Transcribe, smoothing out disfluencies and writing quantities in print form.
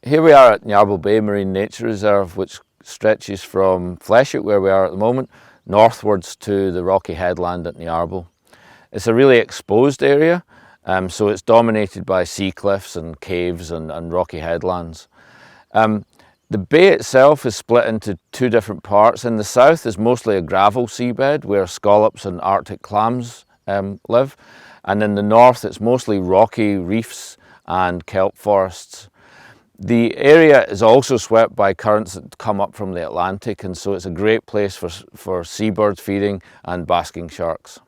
Here we are at Niarbyl Bay Marine Nature Reserve, which stretches from Fleshook, where we are at the moment, northwards to the rocky headland at Niarbyl. It's a really exposed area, so it's dominated by sea cliffs and caves and rocky headlands. The bay itself is split into two different parts. In the south is mostly a gravel seabed where scallops and Arctic clams live, and in the north it's mostly rocky reefs and kelp forests. The area is also swept by currents that come up from the Atlantic, and so it's a great place for seabird feeding and basking sharks.